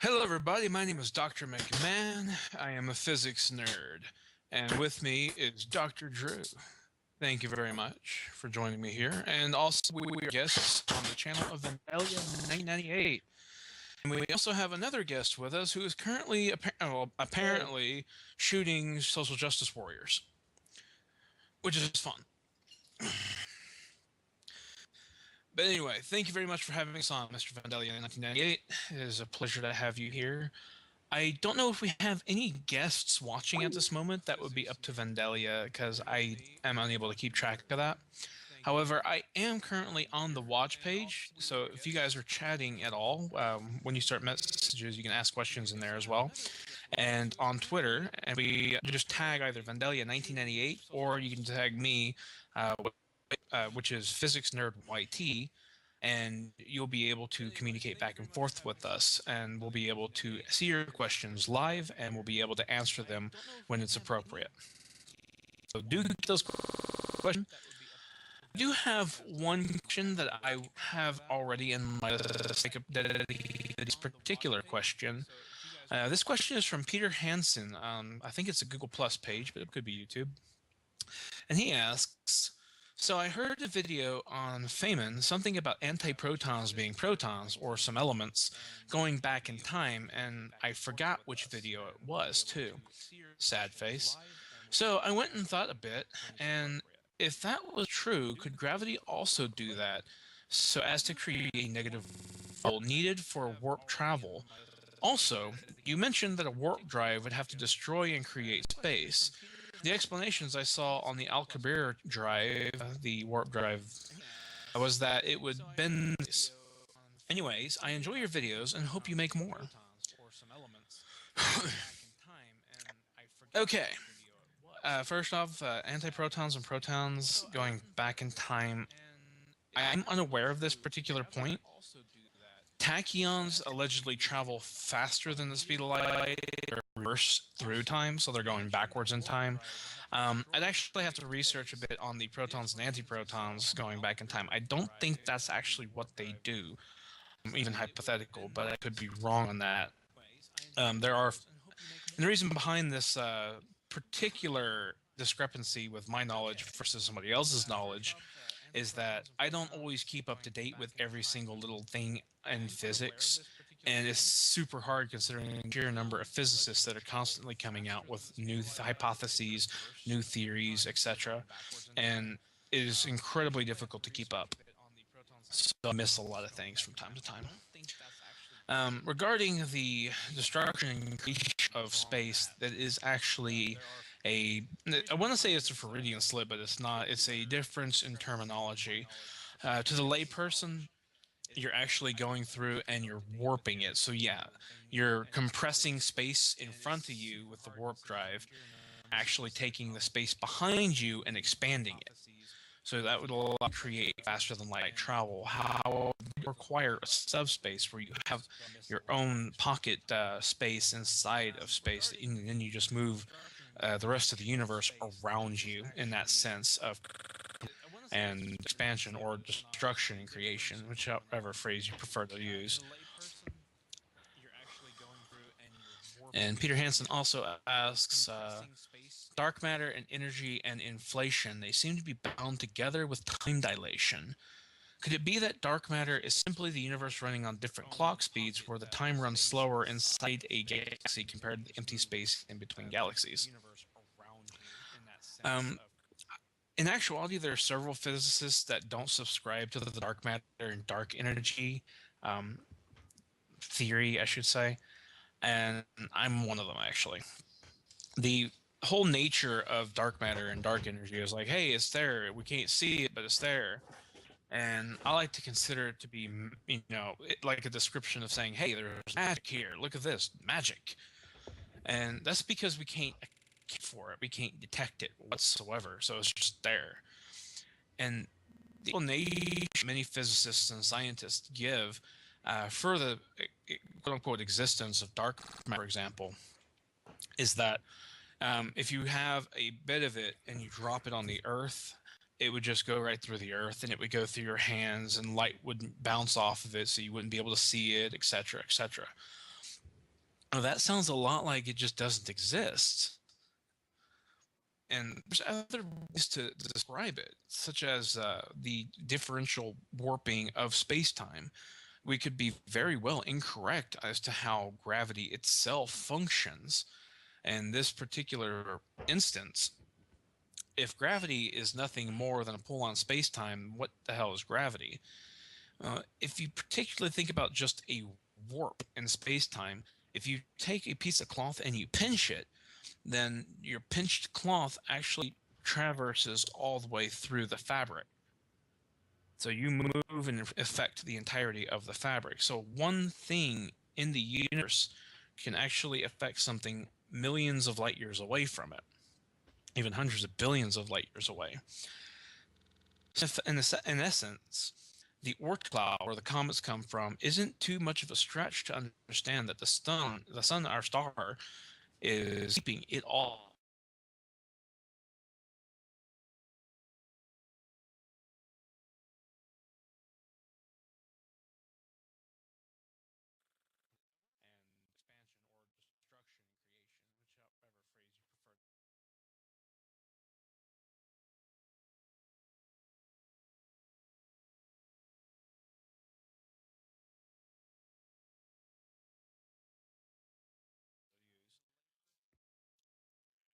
Hello, everybody. My name is Dr. McMahon. I am a physics nerd. And with me is Dr. Drew. Thank you very much for joining me here. And also, we are guests on the channel of Vandalia 1998. And we also have another guest with us who is currently apparently shooting social justice warriors, which is fun. But anyway, thank you very much for having us on, Mr. Vandalia 1998. It is a pleasure to have you here. I don't know if we have any guests watching at this moment. That would be up to Vandalia because I am unable to keep track of that. However, I am currently on the watch page, so if you guys are chatting at all, when you start messages, you can ask questions in there as well. And on Twitter, and we just tag either Vandalia1998 or you can tag me, which is Physics Nerd YT, and you'll be able to communicate back and forth with us, and we'll be able to see your questions live, and we'll be able to answer them when it's appropriate. So do get those questions. I do have one question that I have already in my this particular question. This question is from Peter Hansen. I think it's a Google Plus page, but it could be YouTube. And he asks, so I heard a video on Feynman, something about antiprotons being protons, or some elements, going back in time, and I forgot which video it was, too. Sad face. So I went and thought a bit, and if that was true, could gravity also do that, so as to create a negative field needed for warp travel? Also, you mentioned that a warp drive would have to destroy and create space. The explanations I saw on the Alcubierre drive, the warp drive, was that it would bend. Anyways, I enjoy your videos and hope you make more. Okay. First off, antiprotons and protons going back in time. I'm unaware of this particular point. Tachyons allegedly travel faster than the speed of light, or reverse through time, so they're going backwards in time. I'd actually have to research a bit on the protons and antiprotons going back in time. I don't think that's actually what they do, even hypothetical, but I could be wrong on that. There are, and the reason behind this particular discrepancy with my knowledge versus somebody else's knowledge is that I don't always keep up to date with every single little thing in physics, and it's super hard considering the sheer number of physicists that are constantly coming out with new hypotheses, new theories, etc. And it is incredibly difficult to keep up. So I miss a lot of things from time to time. Regarding the destruction and creation of space, that is actually a, I want to say it's a Freudian slip, but it's not. It's a difference in terminology. To the layperson, you're actually going through and you're warping it. So yeah, you're compressing space in front of you with the warp drive, actually taking the space behind you and expanding it. So that would allow you to create faster than light travel. How you require a subspace where you have your own pocket space inside of space, and then you just move the rest of the universe around you in that sense of and expansion or destruction and creation, whichever phrase you prefer to use. And Peter Hansen also asks, dark matter and energy and inflation, they seem to be bound together with time dilation. Could it be that dark matter is simply the universe running on different clock speeds where the time runs slower inside a galaxy compared to the empty space in between galaxies? Um, in actuality, there are several physicists that don't subscribe to the dark matter and dark energy theory, I should say, and I'm one of them, actually. The whole nature of dark matter and dark energy is like, hey, it's there. We can't see it, but it's there. And I like to consider it to be, like a description of saying, hey, there's magic here. Look at this, magic. And that's because we can't account for it. We can't detect it whatsoever. So it's just there. And the explanation many physicists and scientists give for the quote-unquote existence of dark matter, for example, is that if you have a bit of it and you drop it on the earth, it would just go right through the earth and it would go through your hands and light wouldn't bounce off of it, so you wouldn't be able to see it, etc., etc. Oh, that sounds a lot like it just doesn't exist. And there's other ways to describe it, such as the differential warping of space-time. We could be very well incorrect as to how gravity itself functions. In this particular instance, if gravity is nothing more than a pull on space-time, what the hell is gravity? If you particularly think about just a warp in space-time, if you take a piece of cloth and you pinch it, then your pinched cloth actually traverses all the way through the fabric. So you move and affect the entirety of the fabric. So one thing in the universe can actually affect something millions of light years away from it, even hundreds of billions of light years away. In essence, the Oort cloud, where the comets come from, isn't too much of a stretch to understand that the sun, our star, is keeping it all. And expansion or destruction and creation, whichever phrase you prefer.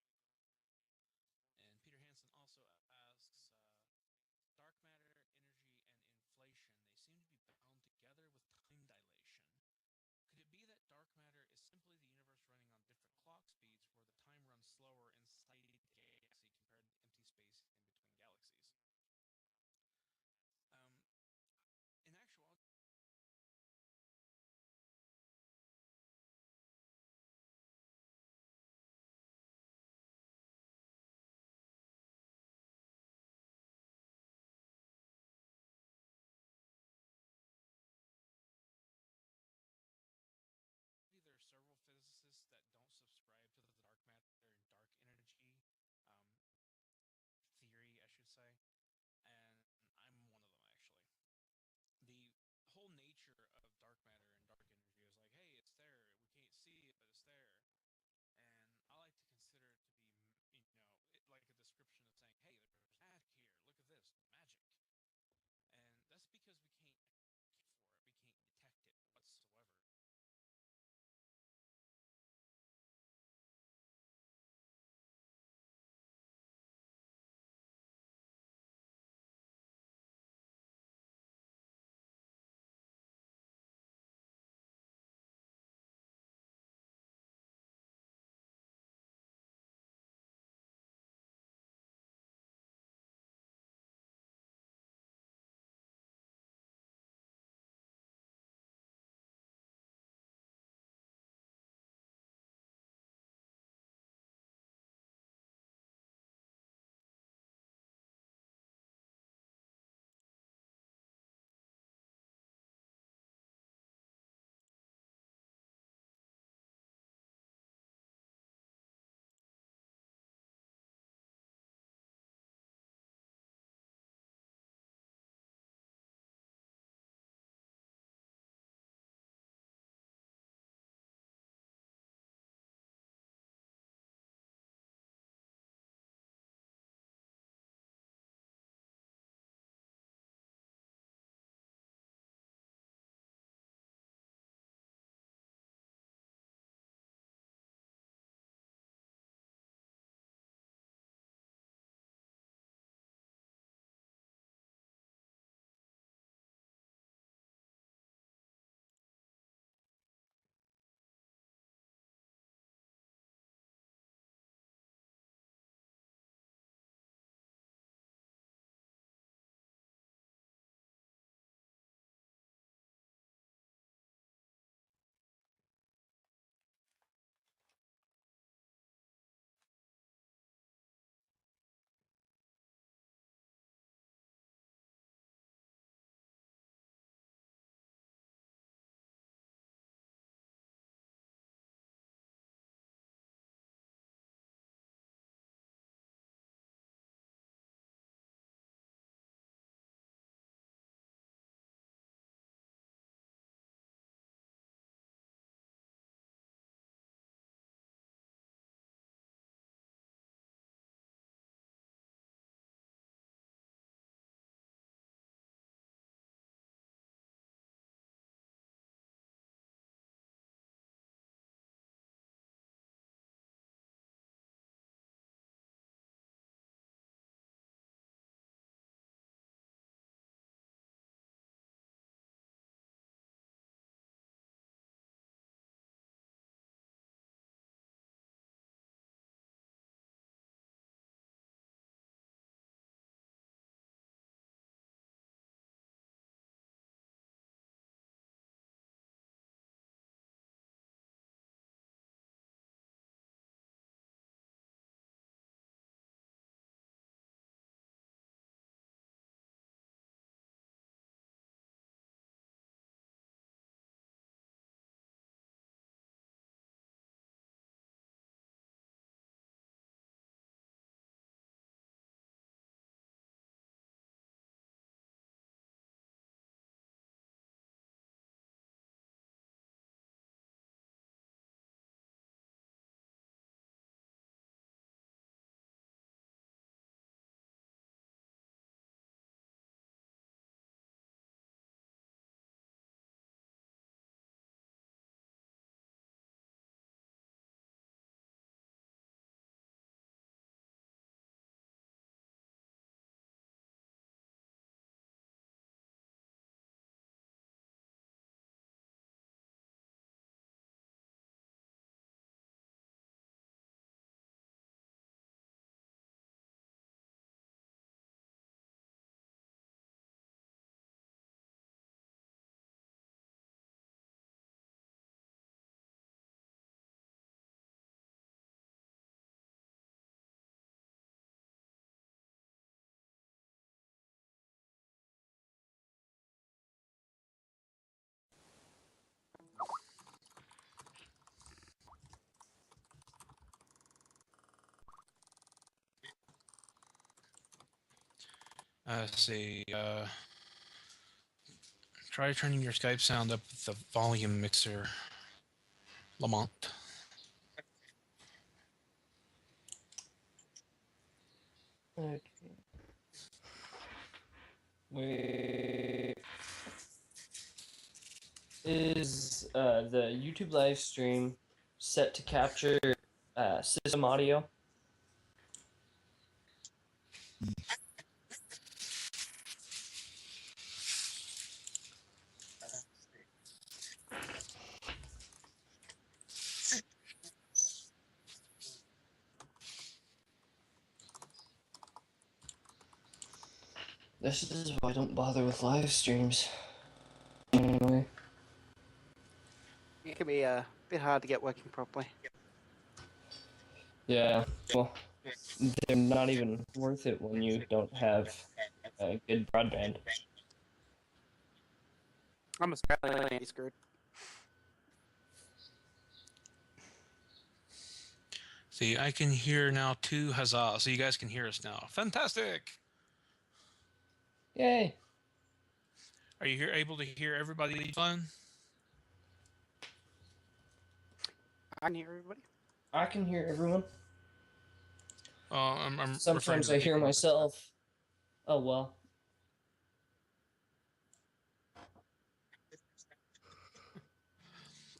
Let's see. Try turning your Skype sound up with the volume mixer, Lamont. Okay. Wait. Is the YouTube live stream set to capture system audio? This is why I don't bother with live streams. Anyway. It can be a bit hard to get working properly. Yeah, well, they're not even worth it when you don't have good broadband. I'm Australian, screwed. See, I can hear now too. Huzzah! So you guys can hear us now. Fantastic! Yay! Are you here able to hear everybody fine? I can hear everybody. I can hear everyone. I'm Sometimes I hear myself. Oh well.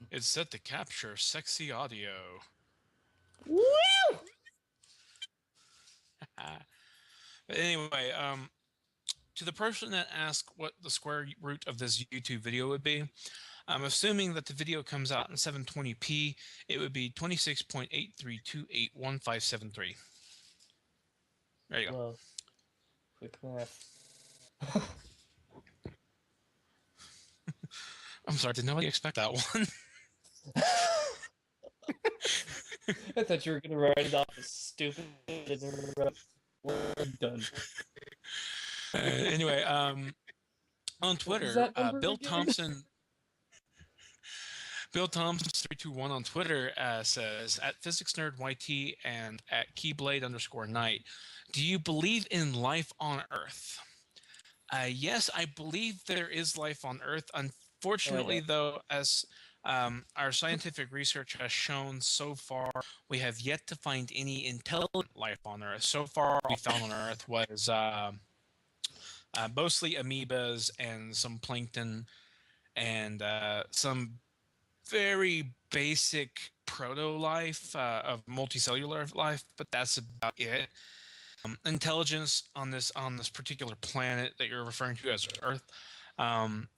It's set to capture sexy audio. Woo! But anyway, to the person that asked what the square root of this YouTube video would be, I'm assuming that the video comes out in 720p. It would be 26.83281573. There you go. Love. Quick math. I'm sorry, did nobody expect that one? I thought you were gonna write it off as stupid. We're done. Anyway, on Twitter, Bill Thompson. Bill Thompson 321 on Twitter says at PhysicsNerdYT and at Keyblade_Knight, do you believe in life on Earth? Yes, I believe there is life on Earth. Unfortunately, though, as our scientific research has shown so far, we have yet to find any intelligent life on Earth. So far, what we found on Earth was mostly amoebas and some plankton and some very basic proto-life of multicellular life, but that's about it. Intelligence on this particular planet that you're referring to as Earth,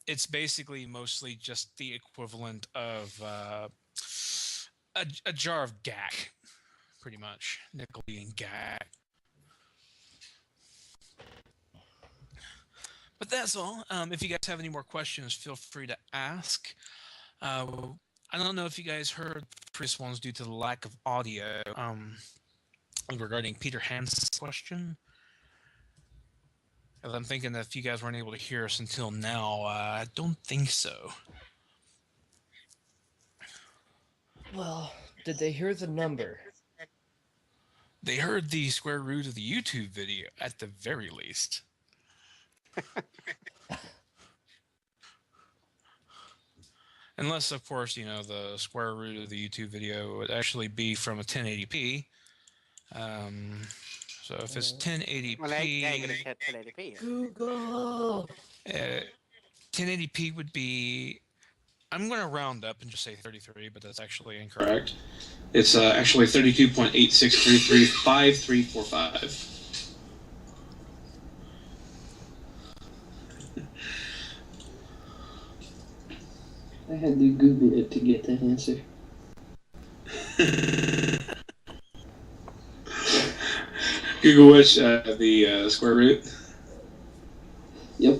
it's basically mostly just the equivalent of a jar of GAC, pretty much. Nickel being GAC. But that's all. If you guys have any more questions, feel free to ask. I don't know if you guys heard previous ones due to the lack of audio regarding Peter Hans's question. I'm thinking that if you guys weren't able to hear us until now, I don't think so. Well, did they hear the number? They heard the square root of the YouTube video, at the very least. Unless, of course, you know, the square root of the YouTube video would actually be from a 1080p. So if it's 1080p... Well, they ain't gonna get 1080p. Google! 1080p would be... I'm going to round up and just say 33, but that's actually incorrect. It's actually 32.86335345. I had to Google it to get that answer. Google which, the square root? Yep.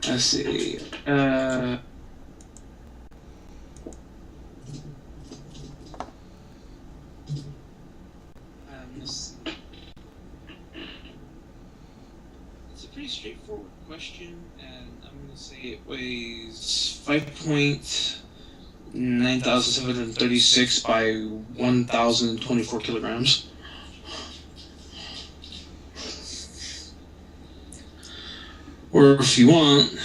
Let's see. It's a pretty straightforward question, and I'm going to say it weighs 5.0 9,736 by 1,024 kilograms. Or if you want,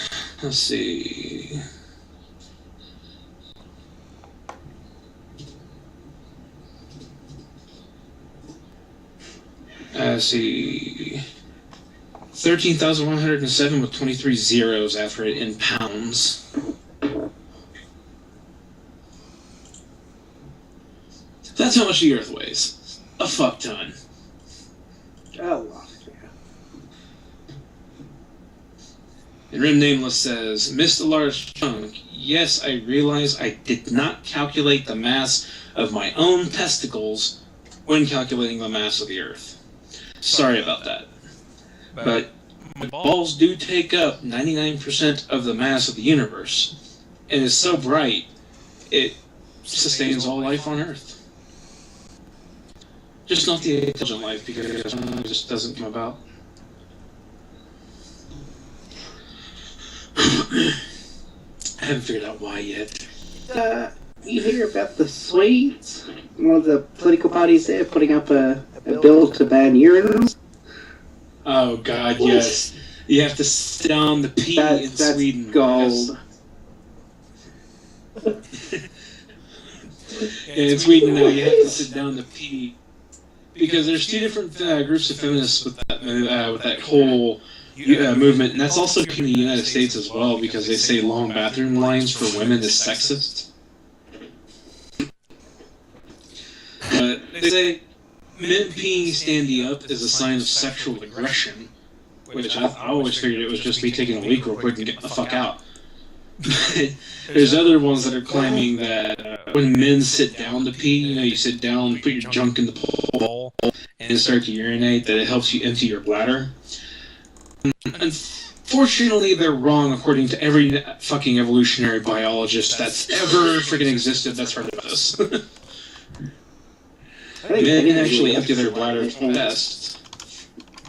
let's see. Let's see. 13,107 with 23 zeros after it in pounds. That's how much the Earth weighs. A fuck ton. Oh, yeah. And Rim Nameless says, missed a large chunk. Yes, I realize I did not calculate the mass of my own testicles when calculating the mass of the Earth. Sorry about that. But balls do take up 99% of the mass of the universe. And it's so bright, it sustains all life on Earth. Just not the intelligent life, because it just doesn't come about. I haven't figured out why yet. You hear about the Swedes? One of the political parties there putting up a bill to ban urinals? Oh God, yes. You have to sit down the pee in That's Sweden. gold. In Sweden now, you have to sit down the pee because there's two different groups of feminists with that whole movement, and that's also in the United States as well, because they say long bathroom lines for women is sexist. But they say men peeing standing up is a sign of sexual aggression, which I always figured it was just me taking a leak real quick and getting the fuck out. There's other ones that are claiming that when men sit down to pee, you sit down, put your junk in the bowl, and start to urinate, that it helps you empty your bladder. Unfortunately, they're wrong according to every fucking evolutionary biologist that's ever freaking existed that's heard of this. Men can actually empty their bladder best.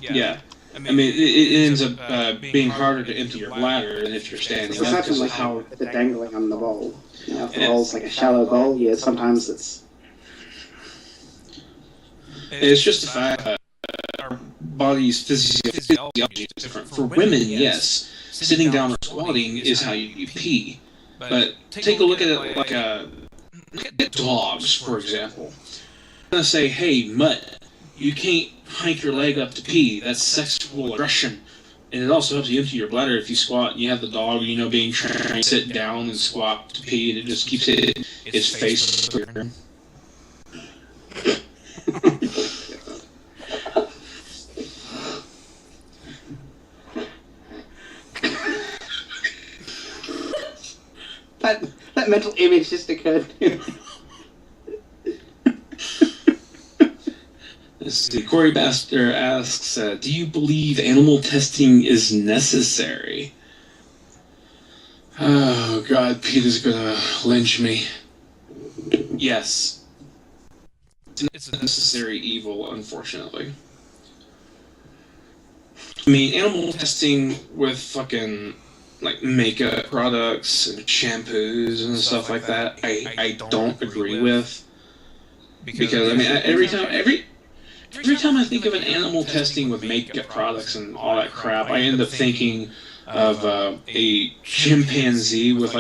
Yeah. I mean, it ends up being harder to empty your bladder than if you're standing It's up. exactly like how the dangling on the bowl. If the bowl's like a shallow bowl, sometimes it's... It's just the fact that our body's physiology is different. For women, yes, sitting down or squatting is how you pee. But take a look at it like look at dogs, for example. I'm going to say, hey, mutt, you can't hike your leg up to pee. That's sexual aggression. And it also helps you empty your bladder if you squat and you have the dog, being trained to sit down and squat to pee, and it just keeps its face clear. That mental image just occurred to me. Corey Baster asks, do you believe animal testing is necessary? Oh, God, Peter's gonna lynch me. Yes. It's a necessary evil, unfortunately. I mean, animal testing with fucking, makeup products and shampoos and stuff like that, I don't agree with. Because, I mean, every time I think of an animal testing with makeup products and all that crap, I end up thinking of a chimpanzee with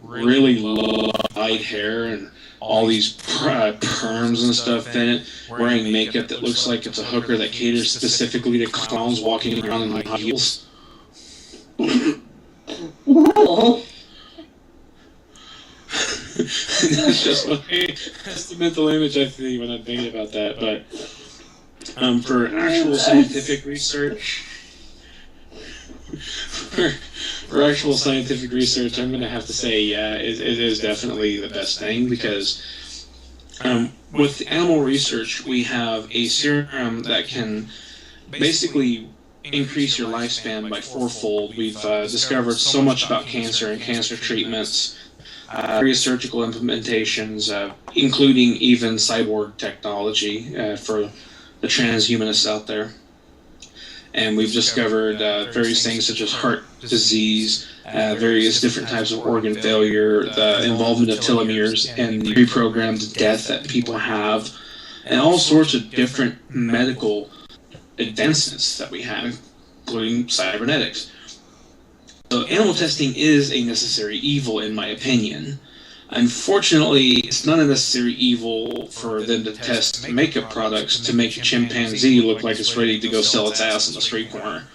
really light hair and all these perms and stuff in it, wearing makeup that looks like it's a hooker that caters specifically to clowns walking around in high heels. Well, That's the mental image I think when I'm thinking about that. But for actual scientific research, I'm going to have to say, yeah, it is definitely the best thing, because with animal research, we have a serum that can basically increase your lifespan by fourfold. We've discovered so much about cancer and cancer treatments, various surgical implementations, including even cyborg technology for the transhumanists out there. and we've discovered various things such as heart disease, various different types of organ failure, the involvement of telomeres, and the reprogrammed death that people have, and all sorts of different medical advancements that we have, including cybernetics. So animal testing is a necessary evil, in my opinion. Unfortunately, it's not a necessary evil for them to test makeup products to make a chimpanzee look like it's ready to go sell its ass in the street corner.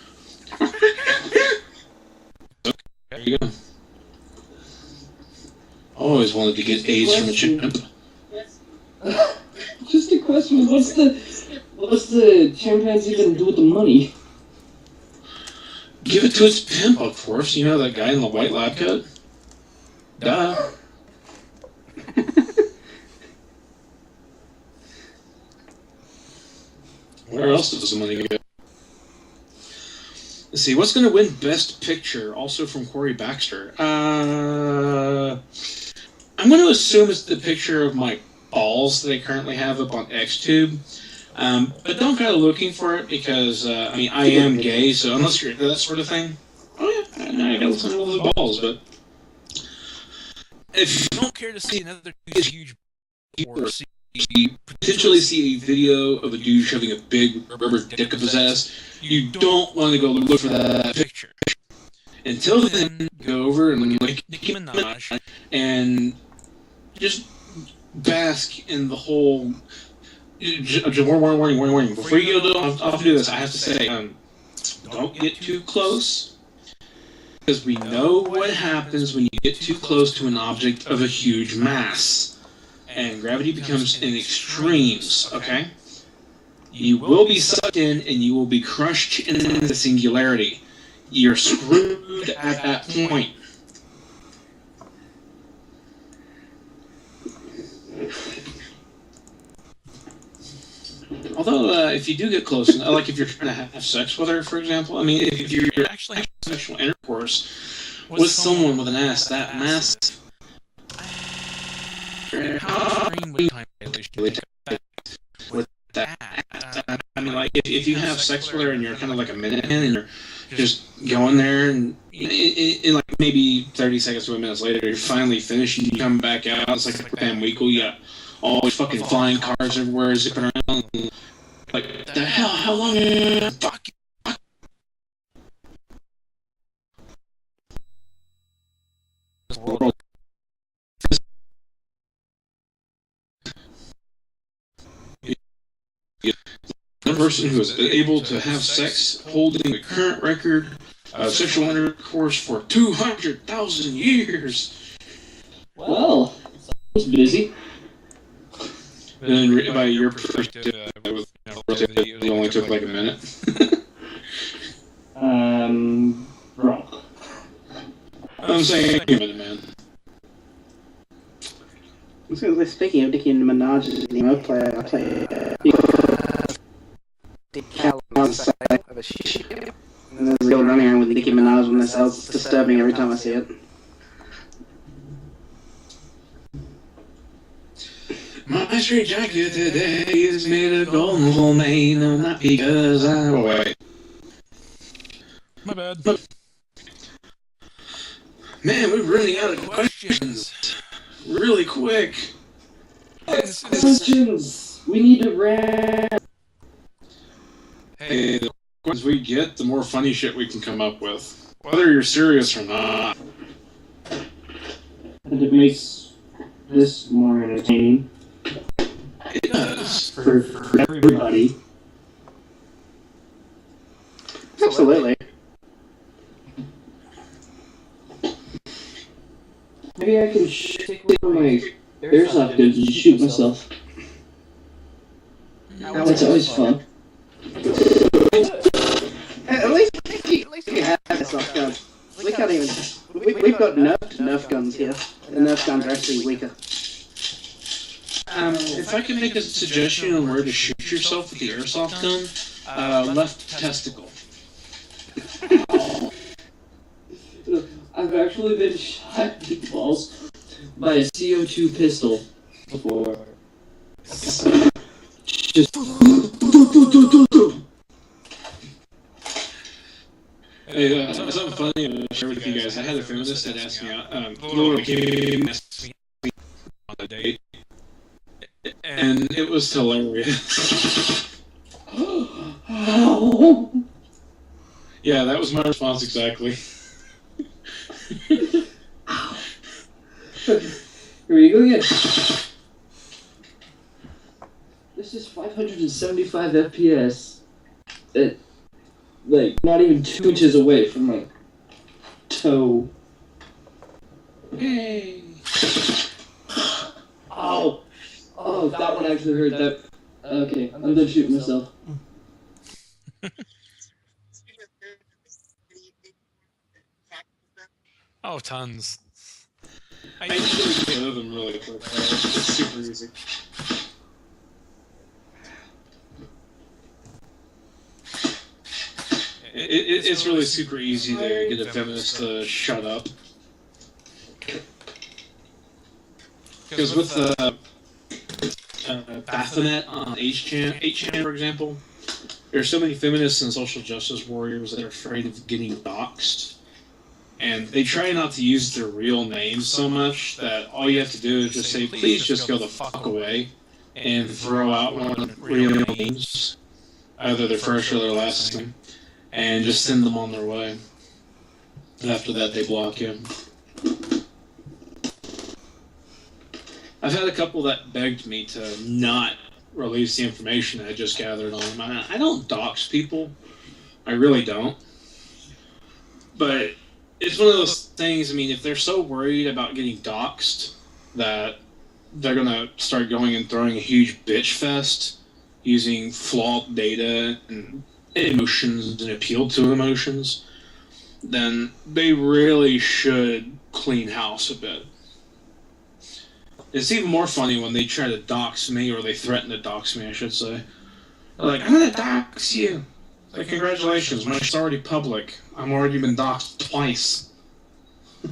There you go. Always wanted to get AIDS from a chimp. Just a question, what's the chimpanzee gonna do with the money? Give it to its pimp, of course. You know that guy in the white lab coat? Duh. Where else does the money go? Let's see, what's going to win Best Picture, also from Corey Baxter? I'm going to assume it's the picture of my balls that I currently have up on XTube. But don't go looking for it because, I mean, I am gay, so unless you're into that sort of thing, oh yeah, I got some of those balls, but if You don't care to see another huge or see you potentially see a video of a dude shoving a big rubber dick up his ass, you don't want to go look for that picture. Until then, go over and look at Nicki Minaj. and just bask in the whole. Warning. Before you go off to do this, I have to say, don't get too close. Because we know what happens when you get too close to an object of a huge mass. And gravity becomes in extremes, okay? You will be sucked in and you will be crushed into the singularity. You're screwed at that point. Although, if you do get close, like if you're trying to have sex with her, for example, I mean, if you're actually having sexual intercourse with someone with an ass that massive, with that, I mean, like, if you have sex with her and you're kind of like a minute in and you're just going there and in like maybe 30 seconds to a minute later, you're finally finished and you come back out, it's like Pam Weekle, you got all these fucking flying cars everywhere, zipping around. Like, the hell? How long? Fuck. One person who has been able to have sex holding the current record of sexual intercourse for 200,000 years. Well, sounds busy. And by your perspective, it only took like a minute. Wrong. I'm saying a minute, man. Speaking of Nicki Minaj's name, I play Outside of a ship. and there's a real running around with Nicki Minaj on this house. It's disturbing every time I see it. My straight jacket today is made of golden wool, made no, not because I'm white. My bad. Man, we're running out of questions really quick. Questions! We need to wrap. Hey, the questions we get, the more funny shit we can come up with. Whether you're serious or not. And it makes this more entertaining It does. for everybody. Absolutely. Maybe I can take one of my airsoft guns and shoot myself. That's always fun. At least you have soft guns. We can't even. We've got Nerf guns here. The Nerf guns are actually weaker. If I can make a suggestion on where to shoot yourself with the airsoft gun, left testicle. I've actually been shot in the balls by a CO2 pistol before. Just Hey, something funny I'm gonna share with you guys. I had a feminist that asked me out. Literally came and asked me on a date, and it was hilarious. Yeah, that was my response exactly. Here we go again. This is 575 FPS. At, like, not even 2 inches away from my toe. Hey. Ow! Oh, that one actually hurt. That. Okay, I'm done shooting myself. Oh, tons. I usually get rid of them really quick. It's super easy. It's really super easy to get a feminist to shut up. Because with Baphomet on 8chan, for example, there's so many feminists and social justice warriors that are afraid of getting doxxed. And they try not to use their real names so much that all you have to do is just say, please just go the fuck away, and throw out one of the real names, either their first or their last name, and just send them on their way. After that, they block you. I've had a couple that begged me to not release the information I just gathered on them. I don't dox people. I really don't. But it's one of those things, I mean, if they're so worried about getting doxxed that they're going to start going and throwing a huge bitch fest using flawed data and emotions and appeal to emotions, then they really should clean house a bit. It's even more funny when they try to dox me, or they threaten to dox me, I should say. They're like, I'm going to dox you. Like, congratulations, my shit's already public. I'm already been doxxed twice. I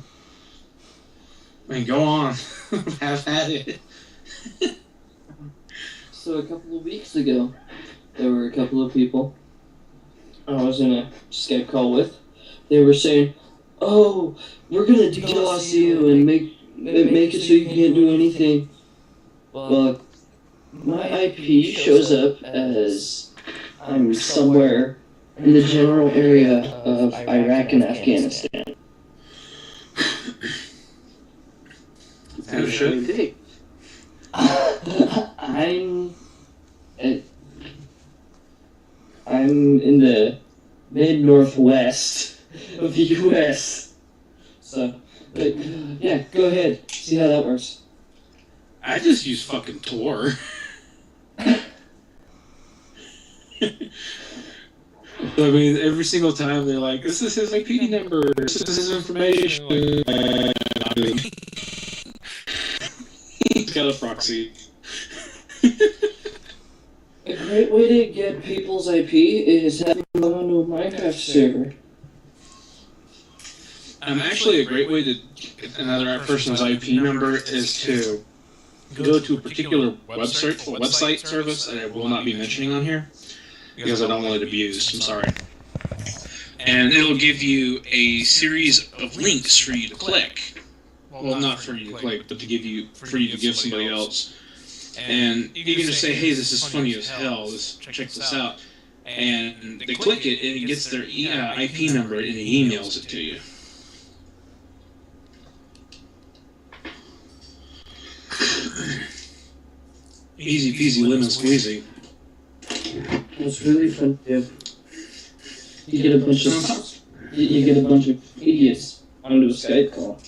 mean, go on. Have at it. So a couple of weeks ago, there were a couple of people I was in a Skype call with. They were saying, "Oh, we're gonna DDoS you and make it so you can't do anything." Well, my IP shows up as I'm somewhere in the general area of Iraq and Afghanistan. Oh, shit. I'm in the mid-northwest of the U.S. So, but, yeah, go ahead. See how that works. I just use fucking Tor. I mean, every single time they're like, this is his IP number, this is his information. He's got a proxy. A great way to get people's IP is having them onto a Minecraft server. Actually, a great way to get another person's IP number is to go to a particular website service that I will not be mentioning on here, because I don't want it abused, I'm sorry. And it'll give you a series of links for you to click. Well, not for you to click, but for you to give somebody else. And you can just say, hey, this is funny as hell, check this out. And they click it, and it gets their IP number, and it emails it to you. Easy peasy lemon squeezy. It's really fun to do. You get a bunch of idiots onto a Skype call.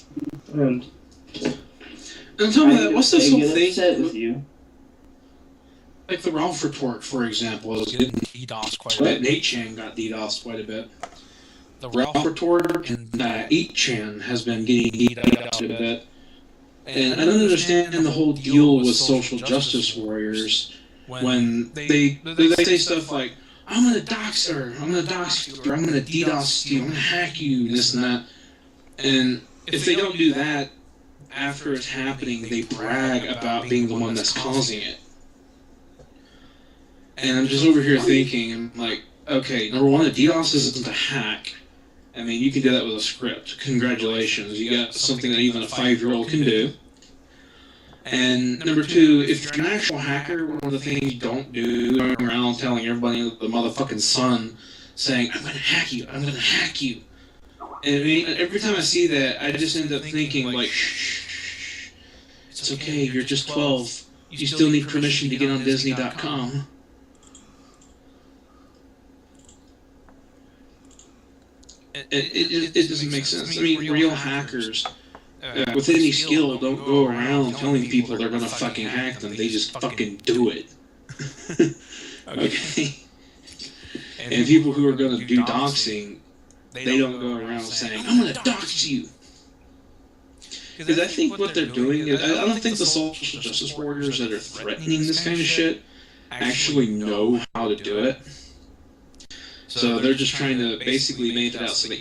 And tell me that, what's this whole thing? Upset with you. Like the Ralph report, for example, is getting DDoS quite a bit. 8chan got DDoS quite a bit. The Ralph report and 8chan has been getting DDoS a bit. And I don't understand the whole deal with social justice warriors when they say stuff like, I'm gonna dox her, I'm gonna dox you, or I'm gonna DDoS you, I'm gonna hack you, this and that. And if they don't do that after it's happening, they brag about being the one that's causing it. And I'm just over here thinking, I'm like, okay, number one, a DDoS isn't a hack. I mean, you can do that with a script. Congratulations, you got something that even a 5-year-old can do. And number two, if you're an actual hacker, one of the things you don't do, going around telling everybody the motherfucking sun, saying, I'm gonna hack you, I'm gonna hack you. And I mean, every time I see that, I just end up thinking, like, shh, it's okay, you're just 12. You still need permission to get on Disney.com. It doesn't make sense. I mean, real hackers, with any skill, don't go around telling people they're gonna fucking hack them. They just fucking do it. Okay? And people who are gonna do doxing, they don't go around saying, I'm gonna dox you. Because I think what they're doing is, I don't think the social justice warriors that are threatening this kind of shit actually know how to do it. So they're just trying to basically make it out so that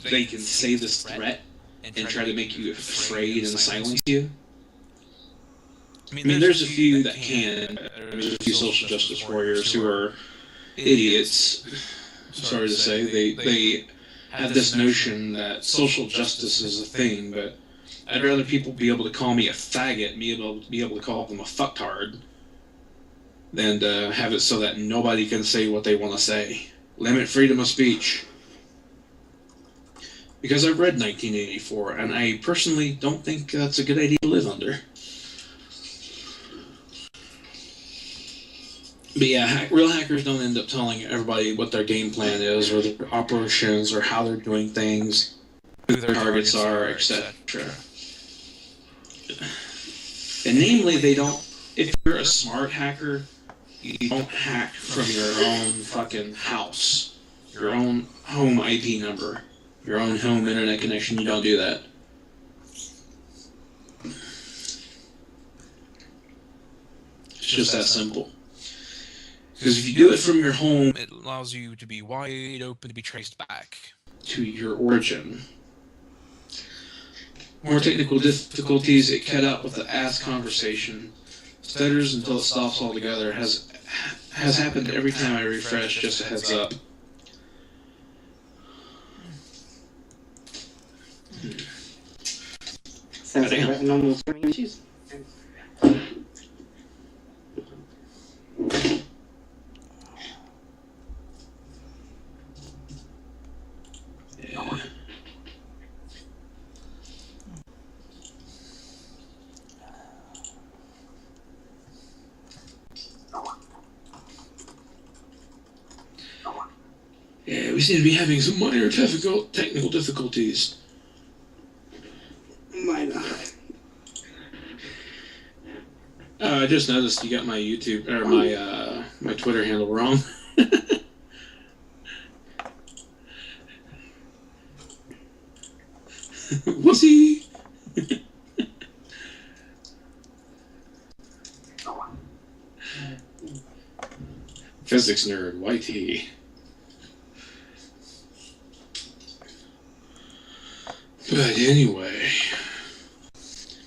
they can say this threat and try to make you afraid and silence you. I mean, there's a few that can. There's a few social justice warriors who are idiots. Sorry to say, they have this notion that social justice is a thing, but I'd rather people be able to call me a faggot and be able to call them a fucktard than to have it so that nobody can say what they want to say. Limit freedom of speech. Because I've read 1984, and I personally don't think that's a good idea to live under. But yeah, real hackers don't end up telling everybody what their game plan is, or their operations, or how they're doing things, who their targets are, etc. And namely, they don't, if you're a smart hacker, you don't hack from your own fucking house, your own home IP number, your own home internet connection. You don't do that. It's just that simple. Because if you do it from your home, It allows you to be wide open to be traced back to your origin. More technical difficulties, it cut out with the ass conversation. Stutters until it stops altogether. Has happened every time I refresh, just a heads up. Sounds like about normal streaming issues. Yeah. Yeah, we seem to be having some minor technical difficulties. Minor. I just noticed you got my YouTube or my Twitter handle wrong. Whoopsie. Physics nerd, YT. But anyway,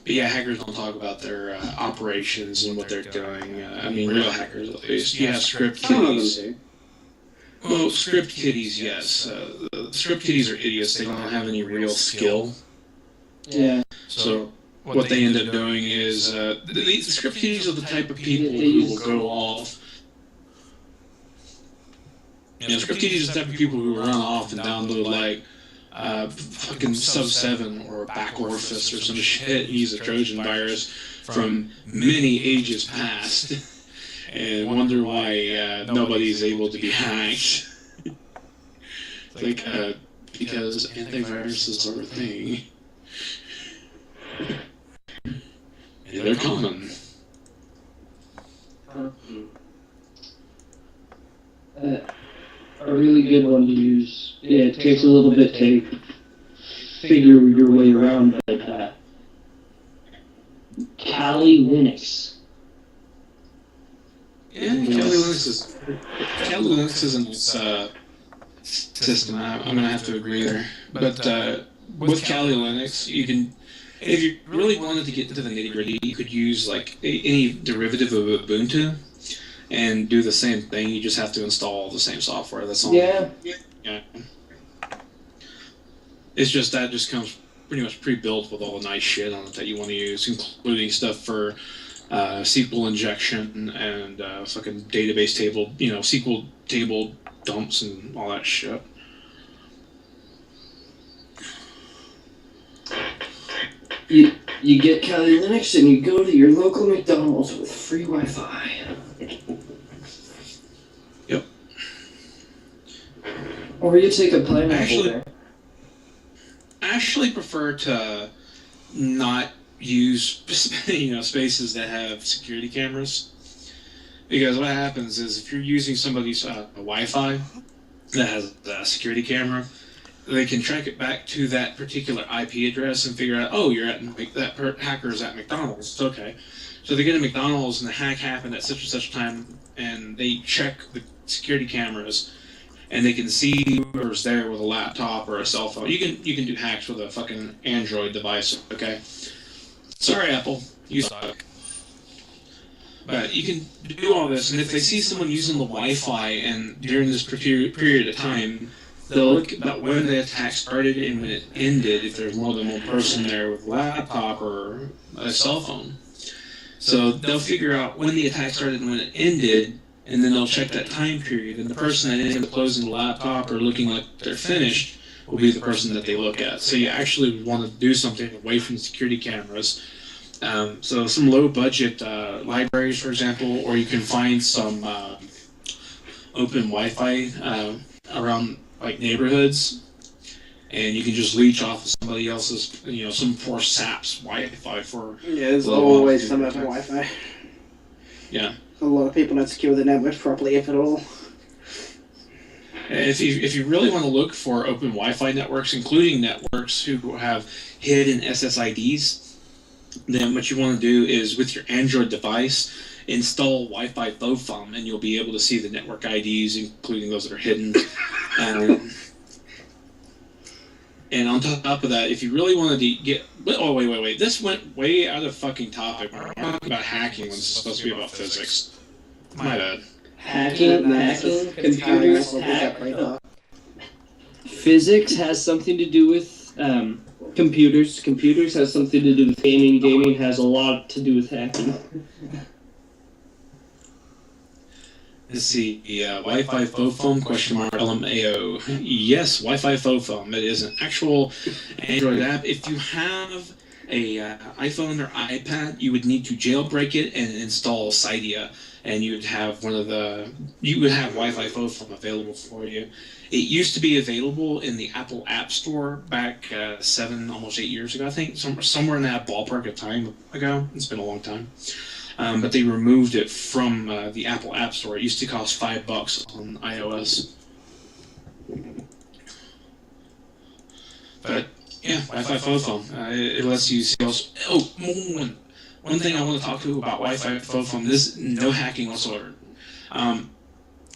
but yeah, hackers don't talk about their operations and what they're doing. I mean, real hackers at least. Yeah, script Some of them kiddies. do. Well, script kiddies, yes. The script kiddies are idiots. They don't have any real skill. Yeah. So what they end up doing is the script kiddies are the type of people who will go off. You know, script kiddies are the type of people who run off and download like fucking Sub 7 or Back Orifice or some shit, use a Trojan virus from many ages past and wonder why nobody's able to be hacked. Like, because antiviruses are a thing. And they're common. A really good one to use. Yeah, it takes a little bit to figure your way around, but Kali Linux. Yeah, Kali Linux isn't its system. I'm gonna have to agree there. But with Kali Linux, you can, if you really wanted to get into the nitty gritty, you could use like any derivative of Ubuntu and do the same thing. You just have to install the same software. That's all. Yeah. Yeah. It's just that just comes pretty much pre-built with all the nice shit on it that you want to use, including stuff for SQL injection and fucking database table, SQL table dumps and all that shit. You get Kali Linux and you go to your local McDonald's with free Wi-Fi. Yep. Or you take a pineapple there. I actually prefer to not use spaces that have security cameras, because what happens is if you're using somebody's Wi-Fi that has a security camera, they can track it back to that particular IP address and figure out, oh, you're at hacker's at McDonald's. Okay, so they get a McDonald's and the hack happened at such and such time, and they check the security cameras, and they can see whoever's there with a laptop or a cell phone. You can do hacks with a fucking Android device. Okay, sorry Apple, you suck. But you can do all this, and if they see someone using the Wi-Fi and during this period of time, they'll look about when the attack started and when it ended, if there's more than one person there with a laptop or a cell phone. So they'll figure out when the attack started and when it ended, and then they'll check that time period, and the person that ends up closing the laptop or looking like they're finished will be the person that they look at. So you actually want to do something away from security cameras. So some low-budget libraries, for example, or you can find some open Wi-Fi around like neighborhoods, and you can just leech off of somebody else's, some poor sap's Wi-Fi for. Yeah, there's always some open Wi-Fi. Yeah. A lot of people don't secure the network properly, if at all. If you really want to look for open Wi-Fi networks, including networks who have hidden SSIDs, then what you want to do is with your Android device, install Wi-Fi FOFOM, and you'll be able to see the network IDs, including those that are hidden. And on top of that, if you really wanted to get... Oh, wait. This went way out of fucking topic. We're talking about hacking when it's supposed to be about physics. My bad. Hacking, computers, physics has something to do with computers. Computers has something to do with gaming. Gaming has a lot to do with hacking. Let's see, Wi-Fi FOFOM, LMAO. Yes, Wi-Fi FOFOM. It is an actual Android app. If you have a iPhone or iPad, you would need to jailbreak it and install Cydia, and you would have Wi-Fi FOFOM available for you. It used to be available in the Apple App Store back almost 8 years ago, I think, somewhere in that ballpark of time ago. It's been a long time. But they removed it from the Apple App Store. It used to cost $5 on iOS. But yeah, Wi-Fi FOFOM. It lets you see also. Oh, one thing I want to talk to about Wi-Fi FOFOM. This no hacking whatsoever.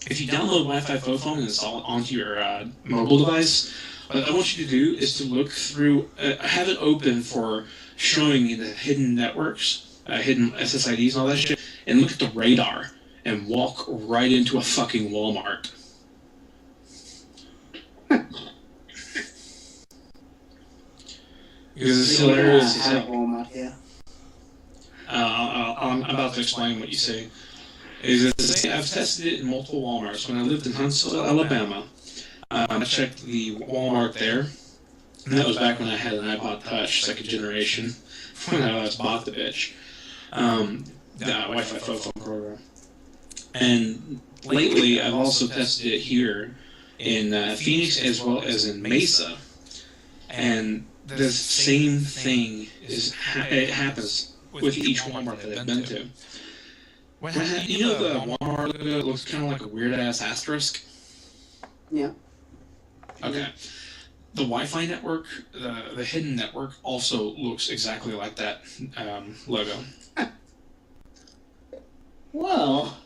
If you download Wi-Fi FOFOM and install it onto your mobile device, what I want you to do is to look through, have it open for showing you the hidden networks. Hidden SSIDs and all that shit, and look at the radar and walk right into a fucking Walmart. Because it's hilarious. Walmart, yeah. I'm about to explain what you say. I've tested it in multiple Walmarts. When I lived in Huntsville, Alabama, I checked the Walmart there, and that was back when I had an iPod Touch, second generation, when I last bought the bitch. The Wi-Fi FOFOM program. And lately, I've also tested it here in Phoenix as well as in Mesa. And the same thing it happens with each Walmart that I've been to. You know the Walmart logo looks kind of like a weird-ass asterisk? Yeah. Okay. The Wi-Fi network, the hidden network, also looks exactly like that logo. Well,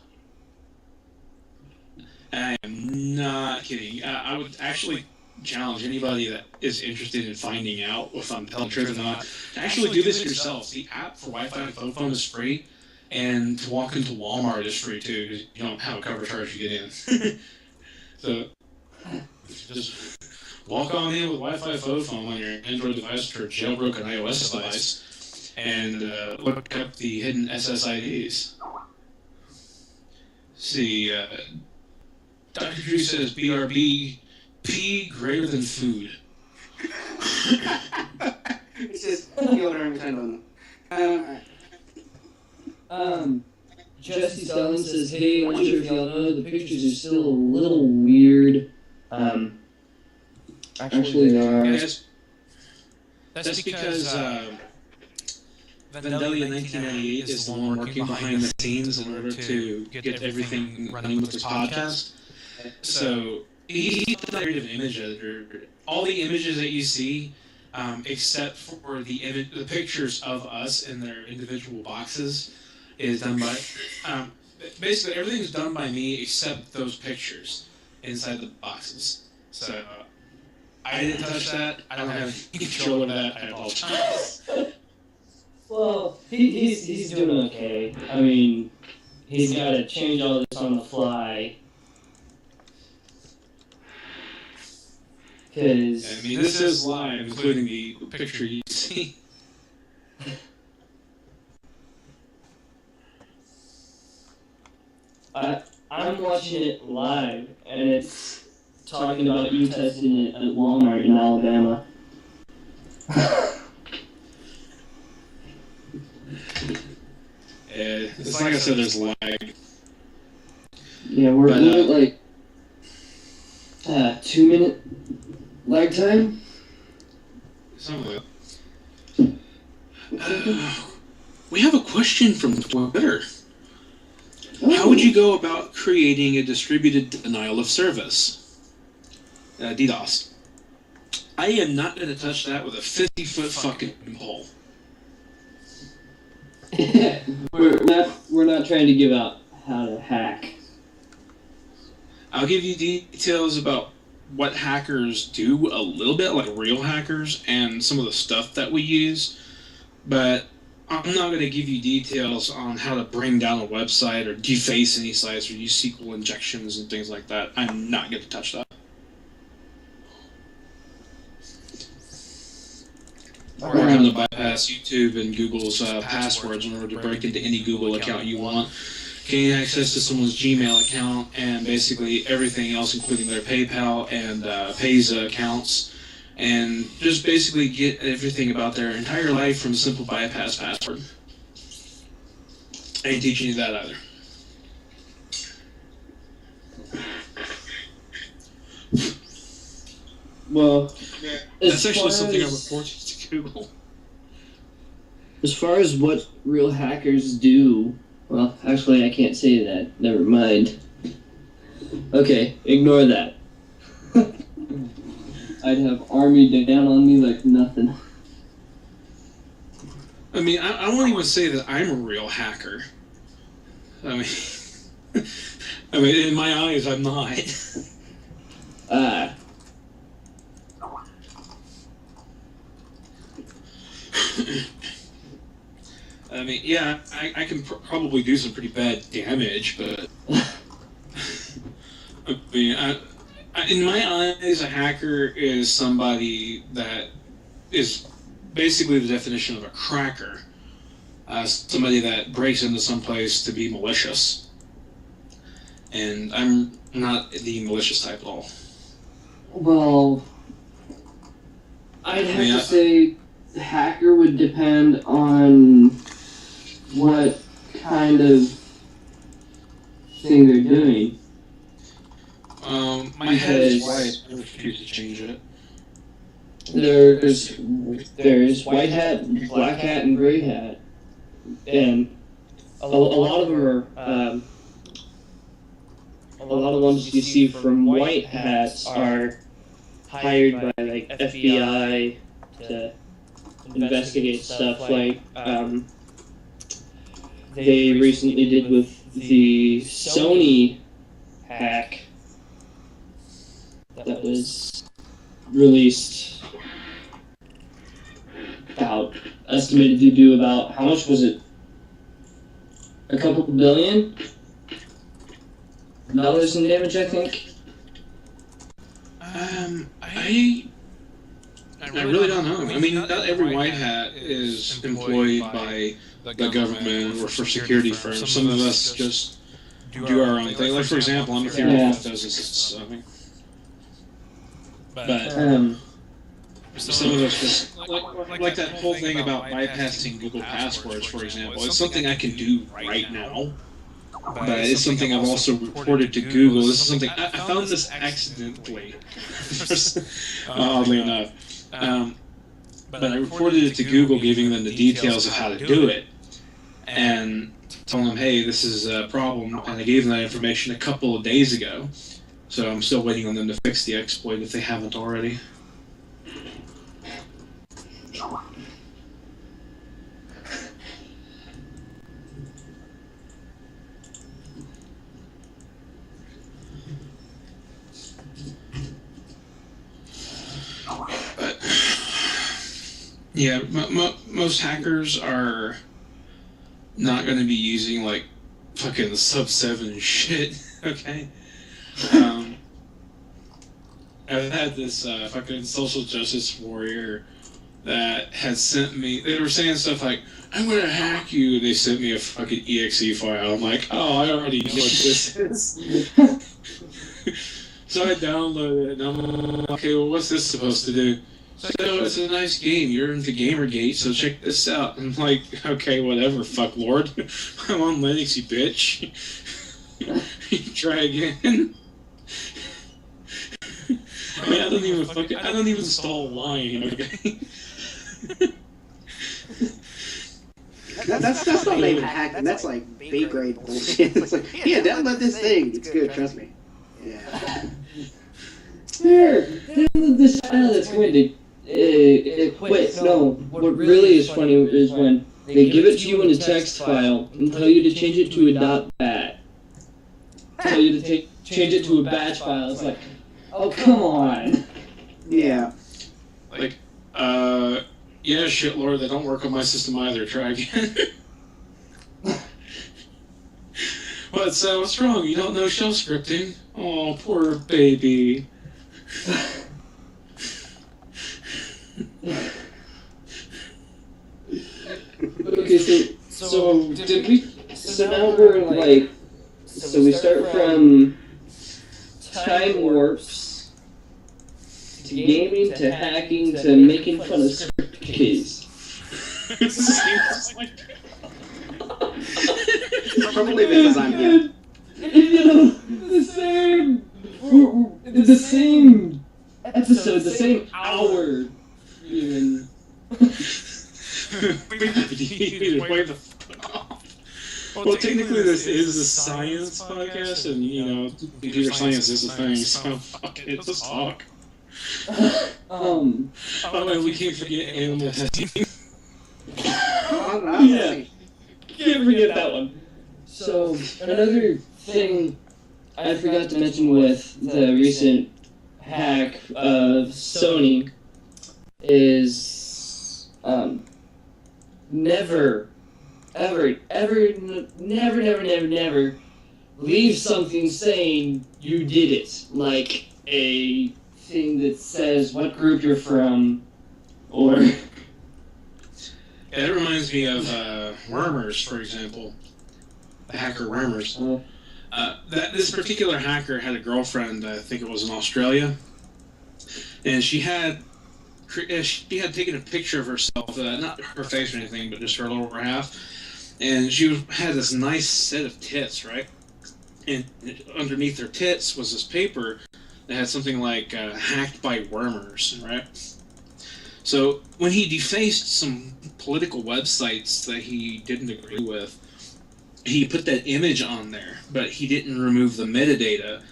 I am not kidding. I would actually challenge anybody that is interested in finding out if I'm telling the truth or not to actually do this yourself. The app for Wi-Fi FOFOM is free, and to walk into Walmart is free too, because you don't have a cover charge to get in. So just walk on in with Wi-Fi phone on your Android device or jailbroken iOS device, and look up the hidden SSIDs. See, Dr. Drew says BRB, P greater than food. It's just deodorant. Jesse Stelling says, hey, I'm not sure if y'all know, the pictures are still a little weird. Actually, they are. Yes. That's because Vandalia 1998 is the one working behind the scenes in order to get everything running with this podcast. So he's the creative image editor. All the images that you see, except for the pictures of us in their individual boxes, is done by. Basically, everything is done by me except those pictures inside the boxes. So I didn't touch that. I don't have any control of that. I apologize. Well, he's doing okay. I mean, he's got to change all this on the fly. Because I mean, this is live, including the picture you see. I'm watching it live, and it's talking about you testing it at Walmart in Alabama. It's like I said, there's lag. Yeah, we're at like 2-minute lag time. Something like that. We have a question from Twitter. How would you go about creating a distributed denial of service? DDoS. I am not going to touch that with a 50-foot fucking pole. We're not trying to give out how to hack. I'll give you details about what hackers do a little bit, like real hackers, and some of the stuff that we use, but I'm not going to give you details on how to bring down a website or deface any sites or use SQL injections and things like that. I'm not going to touch that. Or having to bypass YouTube and Google's passwords in order to break into any Google account you want, gain access to someone's Gmail account, and basically everything else, including their PayPal and Payza accounts, and just basically get everything about their entire life from a simple bypass password. I ain't teaching you that either. Well, That's actually something I reported to Google. As far as what real hackers do, well, actually, I can't say that. Never mind. Okay, ignore that. I'd have army down on me like nothing. I mean, I won't even say that I'm a real hacker. I mean, in my eyes, I'm not. I mean, yeah, I can probably do some pretty bad damage, but I mean, in my eyes, a hacker is somebody that is basically the definition of a cracker. Somebody that breaks into some place to be malicious. And I'm not the malicious type at all. Well, I'd have to say the hacker would depend on what kind of thing they're doing. My head is white. I refuse to change it. There's white hat, black hat, and gray hat, and a lot of them are a lot of ones you see from white hats are hired by like FBI to investigate stuff like they recently did with the Sony hack that was released estimated to do about, how much was it? A couple billion dollars in damage, I think. I really don't know. I mean, not every white hat is employed by the government or for security firms. Some of us just do our own thing. Like, for example, I'm a theoretical physicist. So, but some of us just like that whole thing about bypassing Google passwords, for example. It's something I can do right now, but it's something I've also reported to Google. This is something I found this accidentally, oddly enough. But I reported it to Google, giving them the details of how to do it, and telling them, hey, this is a problem, and I gave them that information a couple of days ago. So I'm still waiting on them to fix the exploit if they haven't already. But yeah, most hackers are not going to be using like fucking sub 7 shit. Okay. I've had this fucking social justice warrior that had sent me. They were saying stuff like, "I'm gonna hack you." They sent me a fucking exe file. I'm like, "Oh, I already know what this is." So I downloaded it, and I'm like, "Okay, well, what's this supposed to do?" So it's a nice game. You're into Gamergate, so check this out. I'm like, "Okay, whatever, fucklord. I'm on Linux, you bitch." Try again. I mean, I don't even install Lion, okay? That's not even hacking. That's like B grade bullshit. It's like, yeah, download this thing. It's good. Trust me. Yeah. Here, this file that's going to wait, no. What really is funny is when they give it to you in a text file and tell you to change it to a .bat. Tell you to change it to a batch file. It's like, oh, come on. Yeah. Like, yeah, shitlord, they don't work on my system either. Try again. What's wrong? You don't know shell scripting? Oh, poor baby. Okay, so did we? So now we're like, so we start from time warps to gaming to hacking to making fun of script keys. Probably because I'm here. You know, the same episode, the same hour, even. Well, technically, this is a science podcast, and you know, computer science is a thing. So fuck it, let's talk. Oh, and we can't forget animal testing. Yeah, can't forget that one. So another thing I forgot to mention with the recent hack of Sony is never leave something saying you did it, like a thing that says what group you're from, or... Yeah, that reminds me of Wormers, for example. The hacker Wormers. This particular hacker had a girlfriend, I think it was in Australia, and she had taken a picture of herself, not her face or anything, but just her lower half, and she had this nice set of tits, right? And underneath her tits was this paper that had something like hacked by Wormers, right? So when he defaced some political websites that he didn't agree with, he put that image on there, but he didn't remove the metadata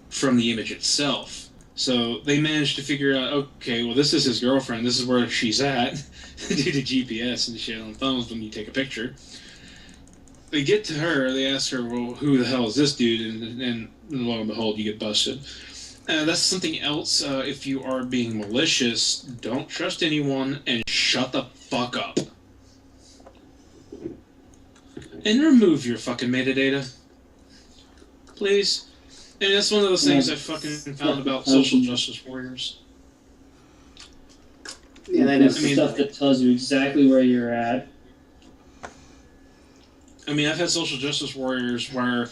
from the image itself. So they managed to figure out, okay, well, this is his girlfriend, this is where she's at, due to GPS and shit on phones when you take a picture. They get to her, they ask her, well, who the hell is this dude? And lo and behold, you get busted. That's something else. If you are being malicious, don't trust anyone and shut the fuck up. And remove your fucking metadata. Please. And that's one of those things I fucking found about social justice warriors. Yeah, they There's know. stuff that tells you exactly where you're at. I mean, I've had social justice warriors where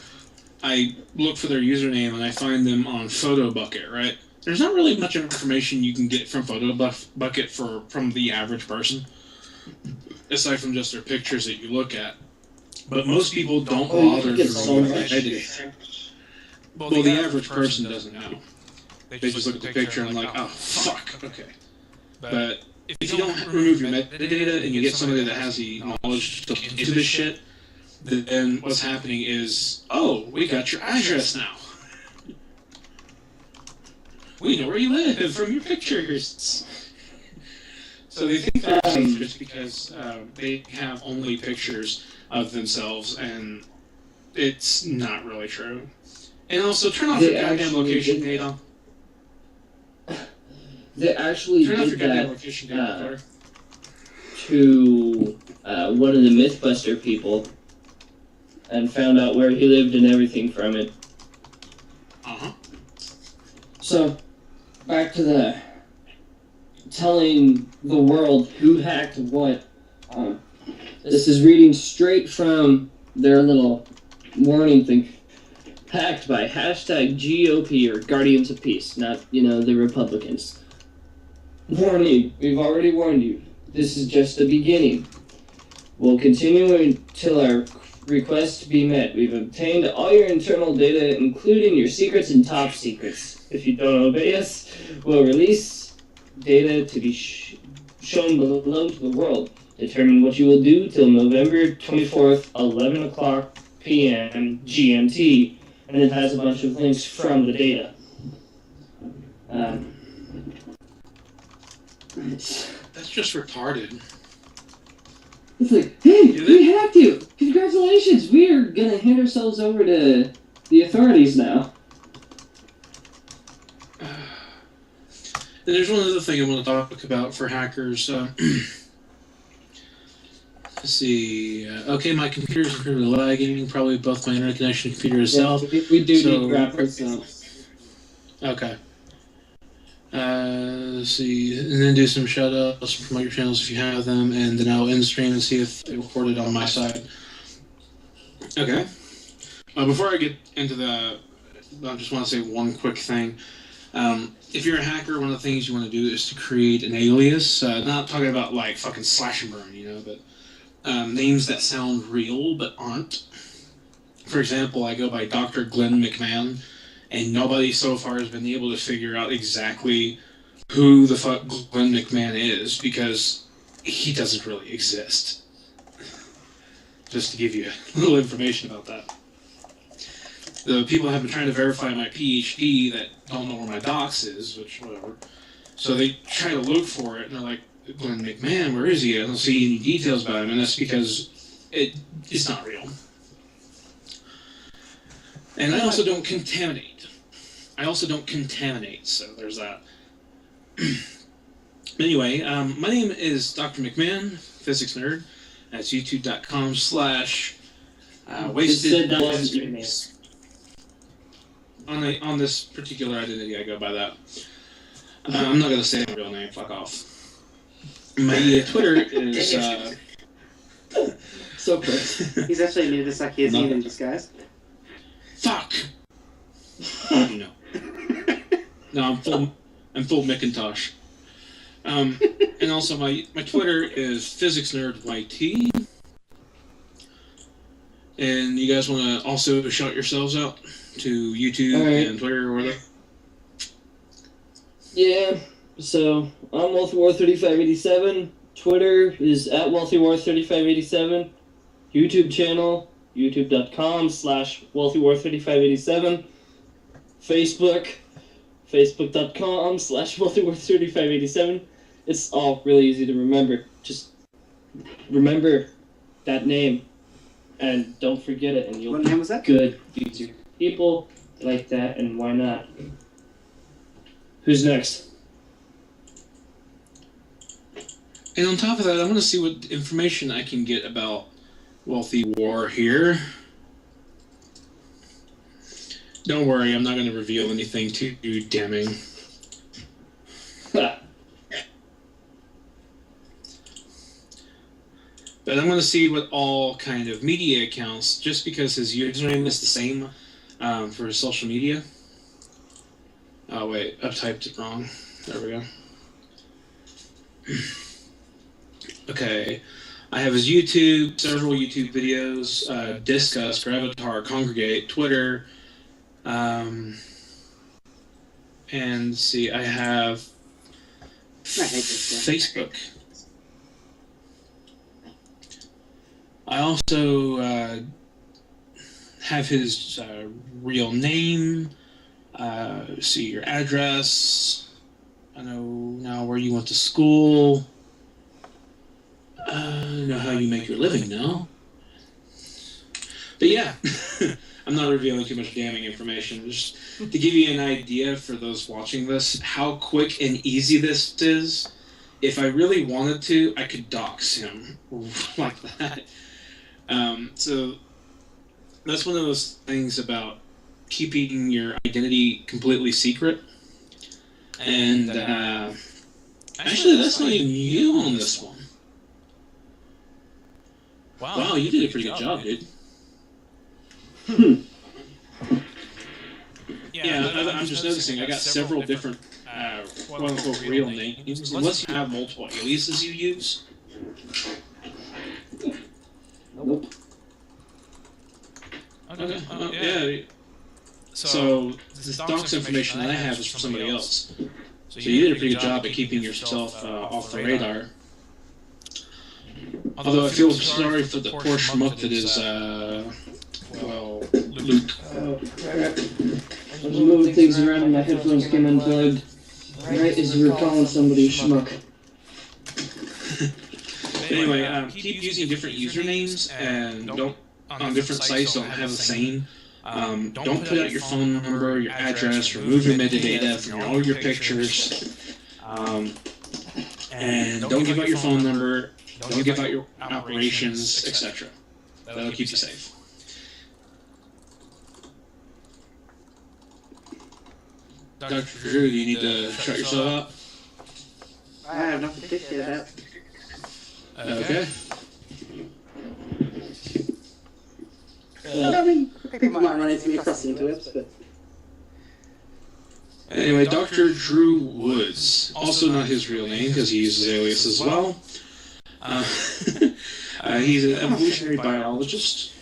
I look for their username and I find them on PhotoBucket, right? There's not really much information you can get from PhotoBucket from the average person, aside from just their pictures that you look at. But most people don't bother you get to so read much. it. Well, the average person doesn't know. They just look at the picture and like, oh, fuck, okay. But if you don't remove your metadata and you get somebody that has the knowledge to look into this shit, then what's happening is, oh, we got your address now. We know where you live from your pictures. So they think they're safe just because they have only pictures of themselves, and it's not really true. And also, turn off your goddamn location data. They actually Turn off your did goddamn that location data, Twitter. to one of the Mythbuster people and found out where he lived and everything from it. Uh-huh. So, back to the telling the world who hacked what. This is reading straight from their little warning thing. Hacked by hashtag GOP or Guardians of Peace, not, the Republicans. Warning, we've already warned you. This is just the beginning. We'll continue until our request be met. We've obtained all your internal data, including your secrets and top secrets. If you don't obey us, we'll release data to be shown below to the world. Determine what you will do till November 24th, 11 o'clock p.m. GMT, and it has a bunch of links from the data. That's just retarded. It's like, hey, we hacked you! Congratulations! We are gonna hand ourselves over to the authorities now. And there's one other thing I want to talk about for hackers. Let's see. Okay, my computer's incredibly lagging. Probably both my internet connection and computer itself. Yeah, we do So- need to wrap this up. Okay. Let's see. And then do some shout-outs, promote your channels if you have them, and then I'll end the stream and see if they recorded on my side. Okay. Before I get into the... I just want to say one quick thing. If you're a hacker, one of the things you want to do is to create an alias. Not talking about like fucking slash and burn, but names that sound real but aren't. For example, I go by Dr. Glenn McMahon, and nobody so far has been able to figure out exactly who the fuck Glenn McMahon is, because he doesn't really exist. Just to give you a little information about that. The people have been trying to verify my PhD that don't know where my docs is, which, whatever. So they try to look for it, and they're like, Glenn McMahon, where is he? I don't see any details about him, and that's because it's not real. And I also don't contaminate. So there's that. Anyway, my name is Dr. McMahon, physics nerd. That's youtube.com/wasted. On this particular identity, I go by that. I'm not going to say my real name, fuck off. My Twitter is... So quick. He's actually new to Sakiazian in disguise. Fuck! How do you know? No, I'm full Macintosh. And also my Twitter is physicsnerdYT. And you guys want to also shout yourselves out to YouTube and Twitter or whatever? Yeah, so I'm WealthyWar3587. Twitter is at WealthyWar3587. YouTube channel, youtube.com/WealthyWar3587. Facebook, facebook.com/WealthyWar3587. It's all really easy to remember. Just remember that name and don't forget it, and you'll What name was that? good future people like that, and why not? Who's next? And on top of that, I want to see what information I can get about Wealthy War here. Don't worry, I'm not going to reveal anything too damning. But I'm going to see what all kind of media accounts, just because his username is the same for his social media. Oh, wait, I've typed it wrong. There we go. Okay, I have his YouTube, several YouTube videos, Discuss, Gravatar, Congregate, Twitter, and see, I have Facebook. I also have his real name, see your address, I know now where you went to school, I know how you make your living now. But yeah, I'm not revealing too much damning information, just to give you an idea for those watching this, how quick and easy this is. If I really wanted to, I could dox him like that. So that's one of those things about keeping your identity completely secret. And actually, that's not even you on this one. Wow, you did a pretty good job, dude. Yeah, I'm just noticing I got several different quote-unquote real names. Unless you have multiple aliases you use. Nope. Okay. Yeah. So this docs information that I have is from somebody else. So you did a pretty good job at keeping yourself off the radar. Although I feel sorry for the poor schmuck that is, Luke. Oh, crap. I was moving things around and my headphones came unplugged. Right as you were calling somebody schmuck. Anyway, keep using different usernames and don't on different sites don't have the same. Don't put out your phone number, your address, remove your metadata from all your pictures. And don't give out your phone number, don't give out your operations, etc. That'll keep you safe. Dr. Drew, do you need to shut yourself out? I have nothing to take care of that. Okay. I mean, people might run into me across the interwebs, but... Anyway, Dr. Drew Woods, also not his real name because he uses alias as well. He's an evolutionary biologist.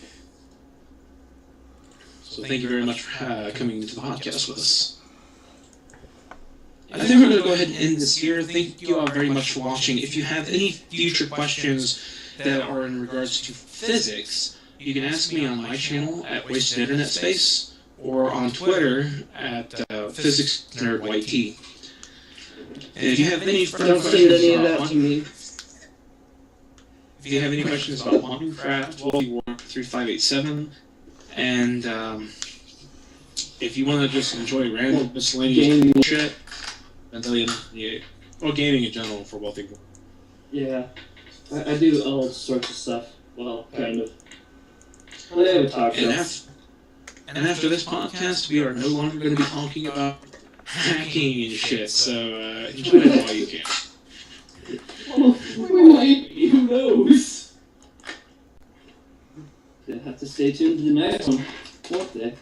So thank you very much for coming into the podcast with us. I think we're going to go ahead and end this here. Thank you all very much for watching. If you have any future questions that are in regards to physics, you can ask me on my channel at Wasted Internet Space or on Twitter at PhysicsNerdYT. And if you have any further questions about if you have any questions about Minecraft, War 3587, and if you want to just enjoy random miscellaneous bullshit, or gaming in general for wealthy people. Yeah, I do all sorts of stuff. Well, kind of. I have a talk show. And after this podcast, we are no longer going to be talking about hacking and shit, so enjoy it while you can. Oh, who knows? You'll have to stay tuned to the next one. What the?